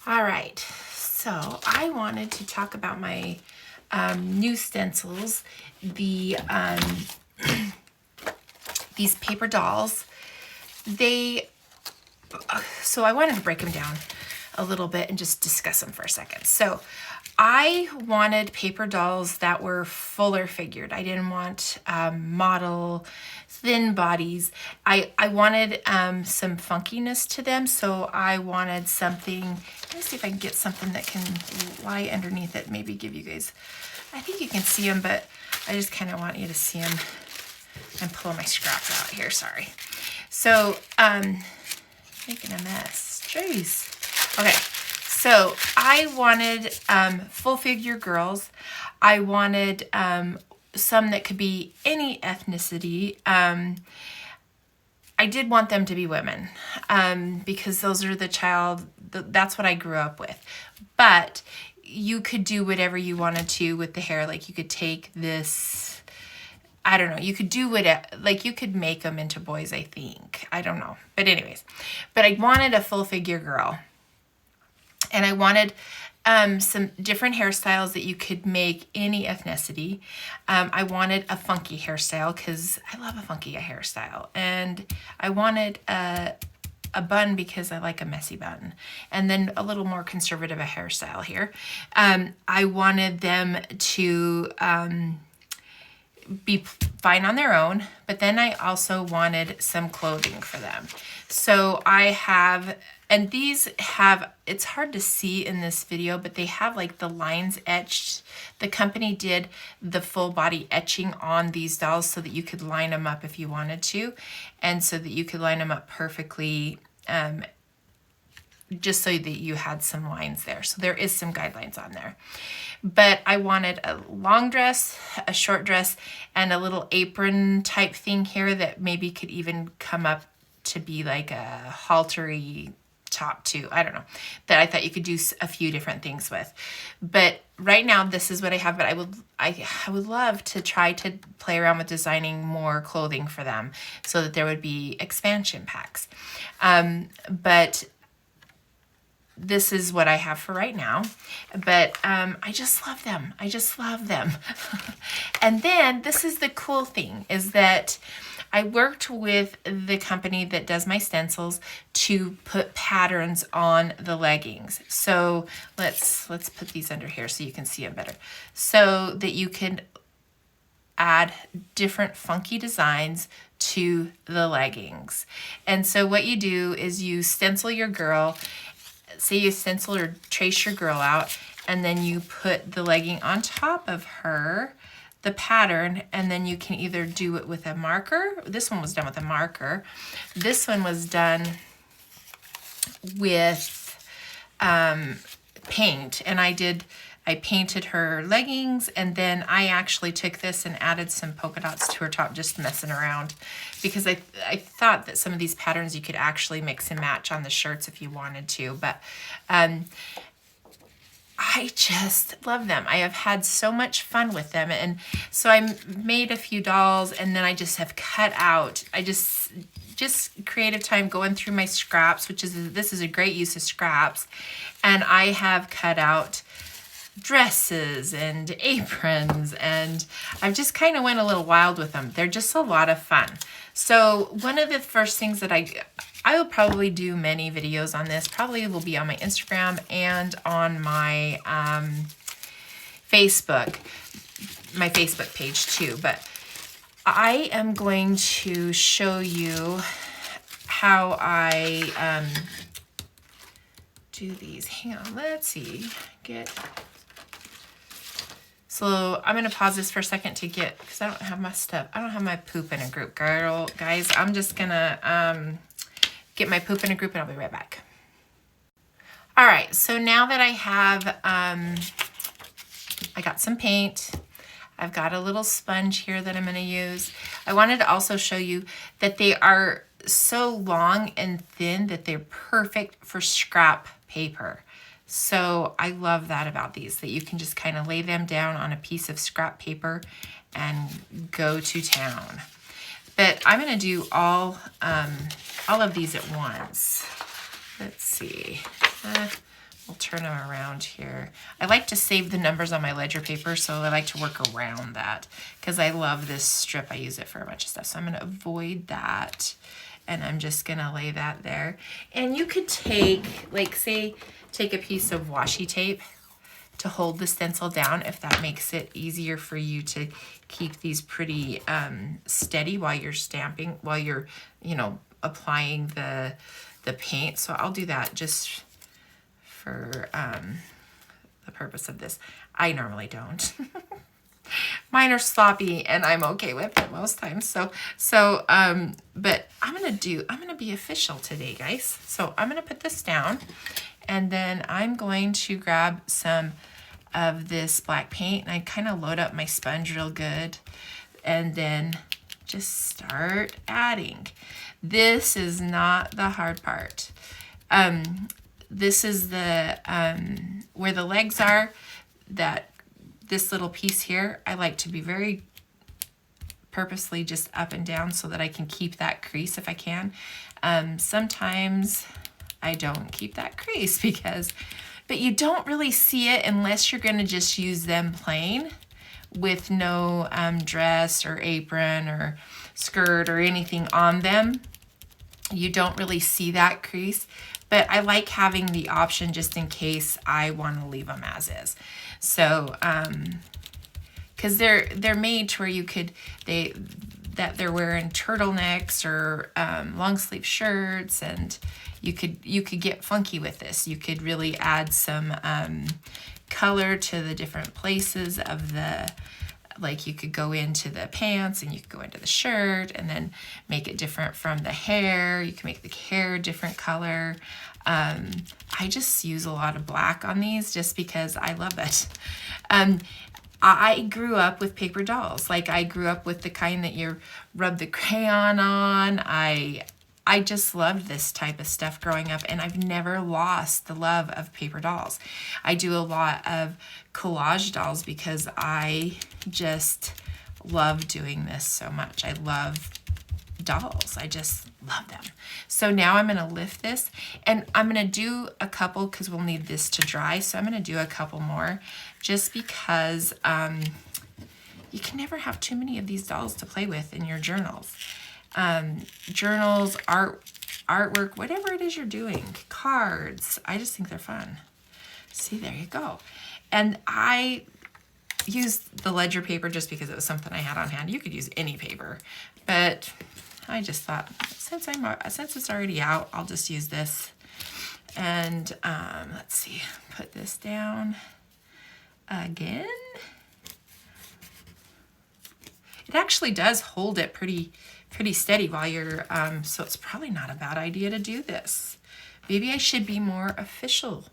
All right, so I wanted to talk about my new stencils, these paper dolls. So I wanted to break them down a little bit and just discuss them for a second. So I wanted paper dolls that were fuller figured. I didn't want model thin bodies. I wanted some funkiness to them, so I wanted something. Let me see if I can get something that can lie underneath it, maybe give you guys, I think you can see them, but I just kind of want you to see them. I'm pulling my scraps out here, sorry. So, making a mess, jeez. Okay, so I wanted full figure girls. I wanted some that could be any ethnicity. I did want them to be women because those are that's what I grew up with. But you could do whatever you wanted to with the hair. Like you could take this, I don't know, you could do whatever, like you could make them into boys, I think. I don't know. But anyways, but I wanted a full figure girl. And I wanted some different hairstyles that you could make any ethnicity. I wanted a funky hairstyle because I love a funky hairstyle. And I wanted a bun because I like a messy bun. And then a little more conservative a hairstyle here. I wanted them to be fine on their own, but then I also wanted some clothing for them. So I have, and these have, it's hard to see in this video, but they have like the lines etched. The company did the full body etching on these dolls so that you could line them up if you wanted to, and so that you could line them up perfectly, just so that you had some lines there. So there is some guidelines on there. But I wanted a long dress, a short dress, and a little apron type thing here that maybe could even come up to be like a haltery top too. I don't know. That I thought you could do a few different things with. But right now this is what I have, but I would love to try to play around with designing more clothing for them so that there would be expansion packs. But this is what I have for right now, but I just love them. I just love them. And then this is the cool thing, is that I worked with the company that does my stencils to put patterns on the leggings. So let's put these under here so you can see them better. So that you can add different funky designs to the leggings. And so what you do is you stencil your girl. Say you stencil or trace your girl out, and then you put the legging on top of her, the pattern, and then you can either do it with a marker. This one was done with a marker. This one was done with paint, and I painted her leggings, and then I actually took this and added some polka dots to her top, just messing around, because I thought that some of these patterns you could actually mix and match on the shirts if you wanted to, but I just love them. I have had so much fun with them, and so I made a few dolls, and then I just have cut out, just creative time going through my scraps, this is a great use of scraps, and I have cut out dresses and aprons, and I've just kind of went a little wild with them. They're just a lot of fun. So one of the first things that I will probably do many videos on this, probably will be on my Instagram and on my Facebook page too, but I am going to show you how I do these. Hang on, let's see, so I'm going to pause this for a second to because I don't have my stuff. I don't have my poop in a group, guys. I'm just going to get my poop in a group, and I'll be right back. All right, so now that I have, I got some paint. I've got a little sponge here that I'm going to use. I wanted to also show you that they are so long and thin that they're perfect for scrap paper. So I love that about these, that you can just kind of lay them down on a piece of scrap paper and go to town. But I'm going to do all of these at once. Let's see. We'll turn them around here. I like to save the numbers on my ledger paper, so I like to work around that because I love this strip. I use it for a bunch of stuff. So I'm going to avoid that, and I'm just going to lay that there. And you could take, like, say, take a piece of washi tape to hold the stencil down if that makes it easier for you to keep these pretty steady while you're stamping, while you're, you know, applying the paint. So I'll do that just for the purpose of this. I normally don't. Mine are sloppy and I'm okay with it most times. But I'm gonna be official today, guys. So I'm gonna put this down, and then I'm going to grab some of this black paint, and I kind of load up my sponge real good, and then just start adding. This is not the hard part. This is the where the legs are, that this little piece here, I like to be very purposely just up and down so that I can keep that crease if I can. Sometimes I don't keep that crease but you don't really see it unless you're gonna just use them plain with no dress or apron or skirt or anything on them. You don't really see that crease, but I like having the option just in case I want to leave them as is. So, because they're made to where you could, they're wearing turtlenecks or long sleeve shirts, and you could get funky with this. You could really add some color to the different places of the, like you could go into the pants and you could go into the shirt and then make it different from the hair. You can make the hair a different color. I just use a lot of black on these just because I love it. I grew up with paper dolls. Like, I grew up with the kind that you rub the crayon on. I just loved this type of stuff growing up, and I've never lost the love of paper dolls. I do a lot of collage dolls because I just love doing this so much. I love dolls. I just love them. So now I'm going to lift this, and I'm going to do a couple because we'll need this to dry. So I'm going to do a couple more just because you can never have too many of these dolls to play with in your journals. Journals, artwork, whatever it is you're doing, cards. I just think they're fun. See, there you go. And I used the ledger paper just because it was something I had on hand. You could use any paper, but I just thought, since it's already out, I'll just use this. And let's see, put this down again. It actually does hold it pretty steady while you're, so it's probably not a bad idea to do this. Maybe I should be more official.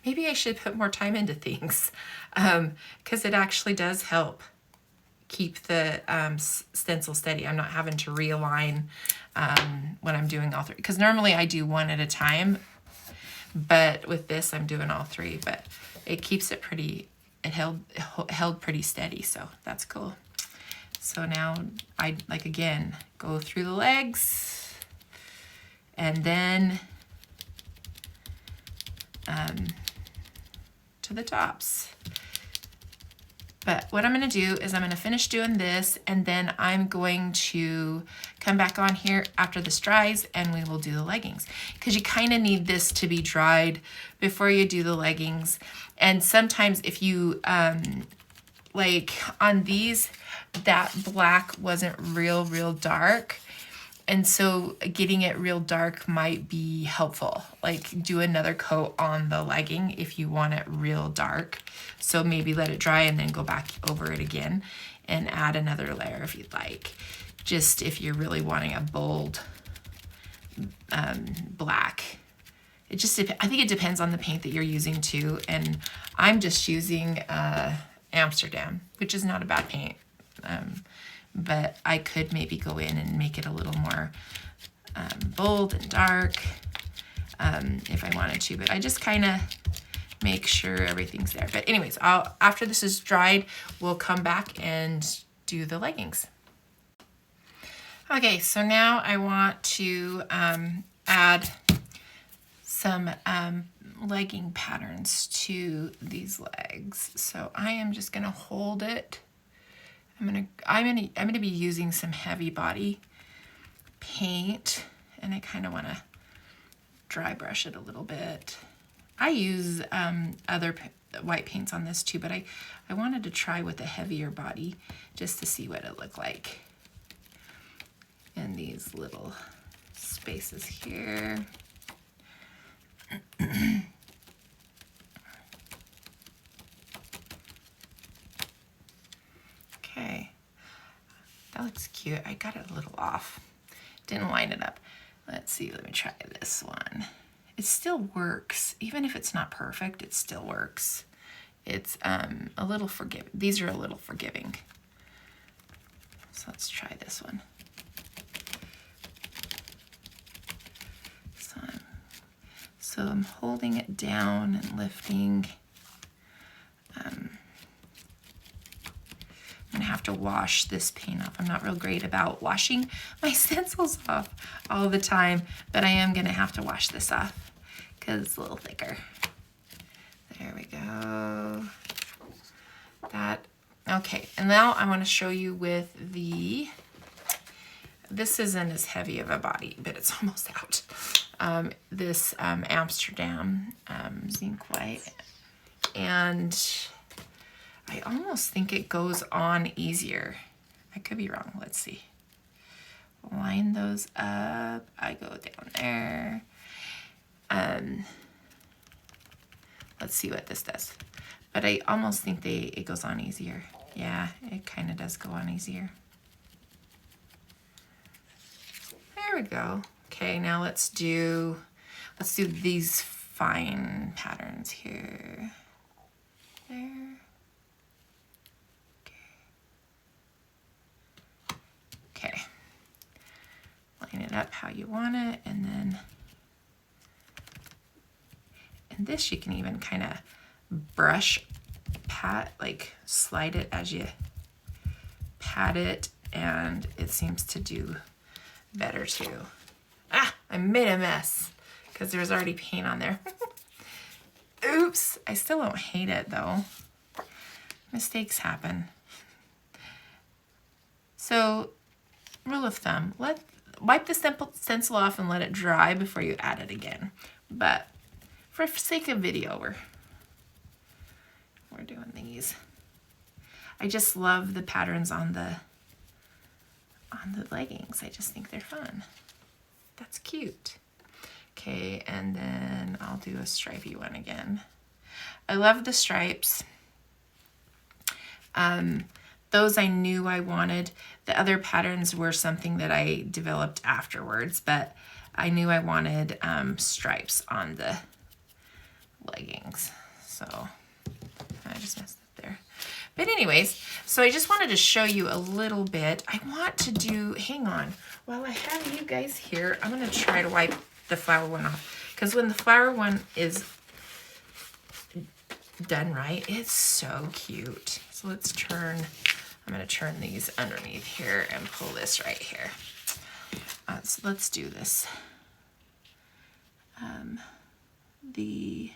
Maybe I should put more time into things, because it actually does help keep the stencil steady. I'm not having to realign when I'm doing all three, because normally I do one at a time, but with this I'm doing all three, but it keeps it pretty, it held pretty steady, so that's cool. So now I, like, again, go through the legs and then to the tops. But what I'm going to do is I'm going to finish doing this, and then I'm going to come back on here after this dries and we will do the leggings, because you kind of need this to be dried before you do the leggings. And sometimes if you like on these, that black wasn't real dark, and so getting it real dark might be helpful. Like, do another coat on the legging if you want it real dark. So maybe let it dry and then go back over it again and add another layer if you'd like. Just if you're really wanting a bold black. I think it depends on the paint that you're using too. And I'm just using Amsterdam, which is not a bad paint. But I could maybe go in and make it a little more bold and dark if I wanted to, but I just kind of make sure everything's there. But anyways, after this is dried, we'll come back and do the leggings. Okay, so now I want to add some legging patterns to these legs. So I am just gonna hold it. I'm gonna be using some heavy body paint, and I kind of want to dry brush it a little bit. I use other white paints on this too, but I wanted to try with a heavier body just to see what it looked like in these little spaces here. Okay, that looks cute. I got it a little off. Didn't line it up. Let's see, let me try this one. It still works. Even if it's not perfect, it still works. It's a little forgiving. These are a little forgiving. So let's try this one. So I'm holding it down and lifting. I'm gonna have to wash this paint off. I'm not real great about washing my stencils off all the time, but I am gonna have to wash this off because it's a little thicker. There we go. That, okay, and now I wanna show you with this isn't as heavy of a body, but it's almost out. This Amsterdam zinc white, and I almost think it goes on easier. I could be wrong. Let's see. Line those up. I go down there. Let's see what this does. But I almost think it goes on easier. Yeah, it kind of does go on easier. There we go. Okay, now let's do these fine patterns here. There. Okay. Line it up how you want it, and then in this you can even kind of brush, pat, like slide it as you pat it, and it seems to do better too. Ah, I made a mess because there's already paint on there. Oops, I still don't hate it though. Mistakes happen. So, rule of thumb, wipe the stencil off and let it dry before you add it again. But for sake of video, we're doing these. I just love the patterns on the leggings. I just think they're fun. That's cute. Okay, and then I'll do a stripey one again. I love the stripes. Those I knew I wanted. The other patterns were something that I developed afterwards, but I knew I wanted stripes on the leggings. So I just messed up there. But anyways, so I just wanted to show you a little bit. I want to do, hang on, while I have you guys here, I'm gonna try to wipe the flower one off, because when the flower one is done right, it's so cute. So let's turn, I'm gonna turn these underneath here and pull this right here. So let's do this. The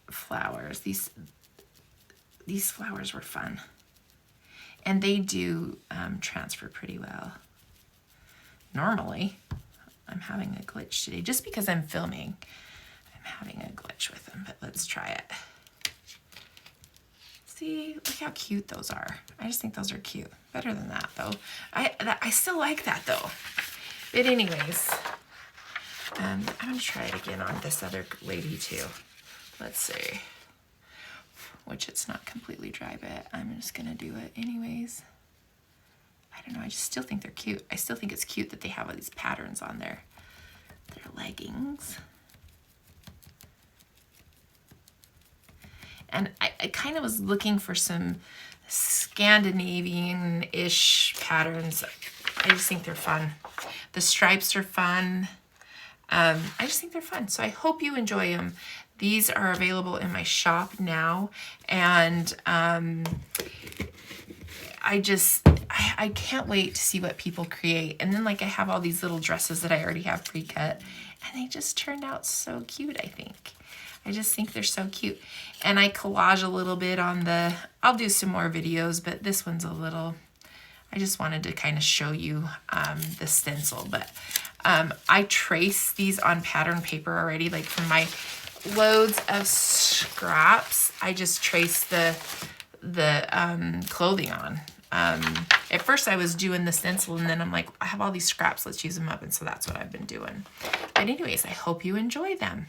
flowers, these flowers were fun, and they do transfer pretty well. Normally, I'm having a glitch today just because I'm filming. I'm having a glitch with them, but let's try it. See, look how cute those are. I just think those are cute. Better than that though. I still like that though. But anyways, I'm gonna try it again on this other lady too. Let's see. Which it's not completely dry, but I'm just gonna do it anyways. I don't know, I just still think they're cute. I still think it's cute that they have all these patterns on their leggings. And I kind of was looking for some Scandinavian-ish patterns. I just think they're fun. The stripes are fun. I just think they're fun. So I hope you enjoy them. These are available in my shop now. And I I can't wait to see what people create. And then like I have all these little dresses that I already have pre-cut, and they just turned out so cute, I think. I just think they're so cute. And I collage a little bit on the, I'll do some more videos, but this one's a little, I just wanted to kind of show you the stencil. But I trace these on pattern paper already, like from my loads of scraps. I just trace the clothing on. At first I was doing the stencil, and then I'm like, I have all these scraps, let's use them up. And so that's what I've been doing. But anyways, I hope you enjoy them.